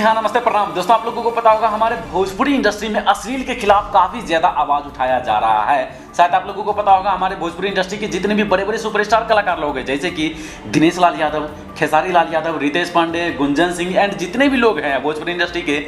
हाँ, नमस्ते, प्रणाम दोस्तों। आप लोगों को पता होगा हमारे भोजपुरी इंडस्ट्री में अश्लील के खिलाफ काफी ज्यादा आवाज उठाया जा रहा है। शायद आप लोगों को पता होगा हमारे भोजपुरी इंडस्ट्री के जितने भी बड़े बड़े सुपरस्टार कलाकार लोग हैं, जैसे कि दिनेश लाल यादव, खेसारी लाल यादव, रितेश पांडे, गुंजन सिंह एंड जितने भी लोग हैं भोजपुरी इंडस्ट्री के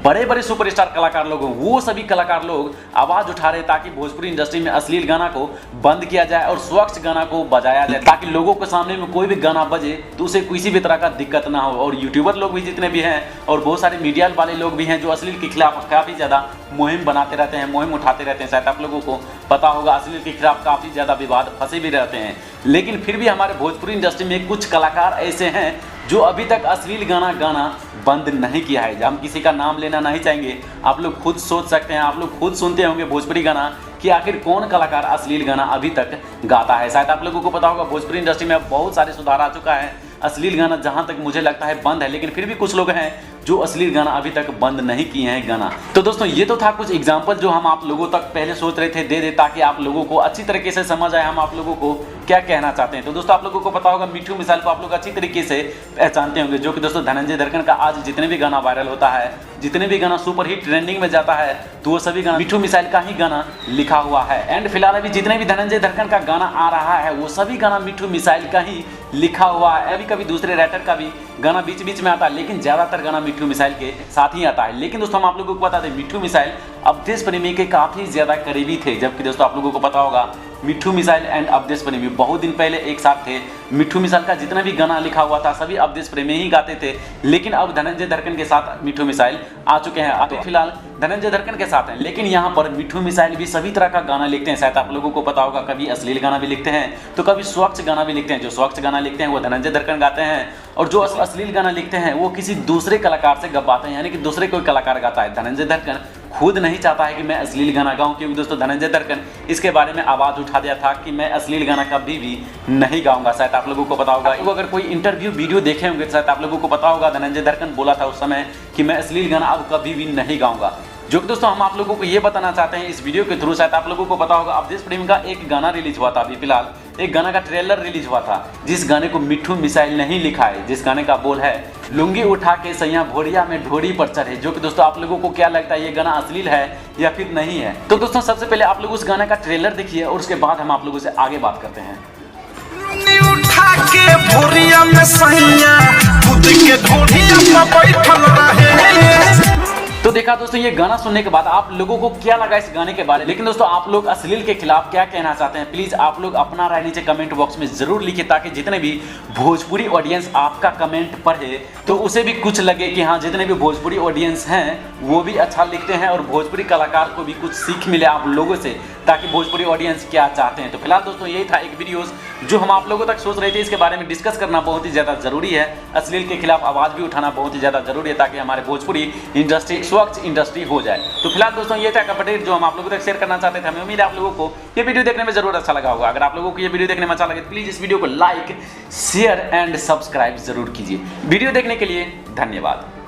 बड़े बड़े सुपरस्टार कलाकार लोग, वो सभी कलाकार लोग आवाज उठा रहे ताकि भोजपुरी इंडस्ट्री में अश्लील गाना को बंद किया जाए और स्वच्छ गाना को बजाया जाए, ताकि लोगों के सामने में कोई भी गाना बजे तो उसे किसी भी तरह का दिक्कत ना हो। और यूट्यूबर लोग भी जितने भी हैं और बहुत सारे मीडिया वाले लोग भी हैं जो अश्लील के खिलाफ काफी ज्यादा मुहिम बनाते रहते हैं, मुहिम उठाते रहते हैं। शायद आप लोगों को पता होगा अश्लील के खिलाफ काफी ज्यादा विवाद फंसे भी रहते हैं, लेकिन फिर भी हमारे भोजपुरी इंडस्ट्री में कुछ कलाकार ऐसे हैं जो अभी तक अश्लील गाना बंद नहीं किया है। हम किसी का नाम लेना नहीं चाहेंगे, आप लोग खुद सोच सकते हैं, आप लोग खुद सुनते होंगे भोजपुरी गाना कि आखिर कौन कलाकार अश्लील गाना अभी तक गाता है। शायद आप लोगों को पता होगा भोजपुरी इंडस्ट्री में अब बहुत सारे सुधार आ चुका है, अश्लील गाना जहां तक मुझे लगता है बंद है, लेकिन फिर भी कुछ लोग हैं जो अश्लील गाना अभी तक बंद नहीं किए हैं गाना। तो दोस्तों ये तो था कुछ एग्जाम्पल जो हम आप लोगों तक पहले सोच रहे थे दे ताकि आप लोगों को अच्छी तरीके से समझ आए हम आप लोगों को क्या कहना चाहते हैं। तो दोस्तों आप लोगों को पता होगा मिठू मिसाइल को आप लोग अच्छी तरीके से पहचानते होंगे, जो कि दोस्तों धनंजय धड़कन का आज जितने भी गाना वायरल होता है, जितने भी गाना सुपर हिट ट्रेंडिंग में जाता है, तो वो सभी गाना मिठू मिसाइल का ही गाना लिखा हुआ है। एंड फिलहाल अभी जितने भी धनंजय धड़कन का गाना आ रहा है वो सभी गाना मिठू मिसाइल का ही लिखा हुआ है। अभी कभी दूसरे राइटर का भी गाना बीच बीच में आता है, लेकिन ज्यादातर गाना मिठू मिसाइल के साथ ही आता है। लेकिन दोस्तों हम आप लोगों को बता दें मिठू मिसाइल अवधेश प्रेमी के काफी ज्यादा करीबी थे, जबकि दोस्तों आप लोगों को पता होगा मिठू मिसाइल एंड अवधेश प्रेमी बहुत दिन पहले एक साथ थे। मिठू मिसाइल का जितना भी गाना लिखा हुआ था सभी अवधेश प्रेमी ही गाते थे, लेकिन अब धनंजय धड़कन के साथ मिठू मिसाइल आ चुके हैं। अभी फिलहाल धनंजय धड़कन के साथ हैं, लेकिन यहाँ पर मिठू मिसाइल भी सभी तरह का गाना लिखते हैं। शायद आप लोगों को पता होगा कभी अश्लील गाना भी लिखते हैं तो कभी स्वच्छ गाना भी लिखते हैं। जो स्वच्छ गाना लिखते हैं वो धनंजय धड़कन गाते हैं, और जो अश्लील गाना लिखते हैं वो किसी दूसरे कलाकार से गवाते हैं, यानी कि दूसरे कोई कलाकार गाता है। धनंजय धड़कन खुद नहीं चाहता है कि मैं अश्लील गाना गाऊं, क्योंकि दोस्तों धनंजय धड़कन इसके बारे में आवाज उठा दिया था कि मैं अश्लील गाना कभी भी नहीं गाऊंगा। शायद आप लोगों को पता होगा, अगर कोई इंटरव्यू वीडियो देखे होंगे तो शायद आप लोगों को पता होगा धनंजय धड़कन बोला था उस समय कि मैं अश्लील गाना अब कभी भी नहीं गाऊंगा। जो कि दोस्तों हम आप लोगों को ये बताना चाहते हैं इस वीडियो के थ्रू। शायद आप लोगों को पता होगा अवधेश प्रेमी का एक गाना रिलीज हुआ था, अभी फिलहाल एक गाना का ट्रेलर रिलीज हुआ था, जिस गाने को मिठू मिसाइल नहीं लिखा है, जिस गाने का बोल है लुंगी उठा के सैया भोरिया में ढोरी पर चढ़े। जो कि दोस्तों आप लोगों को क्या लगता है ये गाना अश्लील है या फिर नहीं है? तो दोस्तों सबसे पहले आप लोग उस गाने का ट्रेलर देखिए और उसके बाद हम आप लोगों से आगे बात करते हैं। उठा के भोरिया में सैया खुद के ढोरिया पर बैठल रहे। तो देखा दोस्तों ये गाना सुनने के बाद आप लोगों को क्या लगा इस गाने के बारे में? लेकिन दोस्तों आप लोग अश्लील के खिलाफ क्या कहना चाहते हैं प्लीज आप लोग अपना राय नीचे कमेंट बॉक्स में जरूर लिखिए, ताकि जितने भी भोजपुरी ऑडियंस आपका कमेंट पढ़े तो उसे भी कुछ लगे कि हाँ जितने भी भोजपुरी ऑडियंस हैं वो भी अच्छा लिखते हैं और भोजपुरी कलाकार को भी कुछ सीख मिले आप लोगों से, ताकि भोजपुरी ऑडियंस क्या चाहते हैं। तो फिलहाल दोस्तों यही था एक वीडियोस जो हम आप लोगों तक सोच रहे थे, इसके बारे में डिस्कस करना बहुत ही ज़्यादा जरूरी है। अश्लील के खिलाफ आवाज़ भी उठाना बहुत ही ज़्यादा जरूरी है, ताकि हमारे भोजपुरी इंडस्ट्री स्वच्छ इंडस्ट्री हो जाए। तो फिलहाल दोस्तों ये था अपडेट जो हम आप लोगों तक शेयर करना चाहते थे। हमें उम्मीद है आप लोगों को ये वीडियो देखने में जरूर अच्छा लगा होगा। अगर आप लोगों को ये वीडियो देखने में अच्छा लगे तो प्लीज़ इस वीडियो को लाइक, शेयर एंड सब्सक्राइब जरूर कीजिए। वीडियो देखने के लिए धन्यवाद।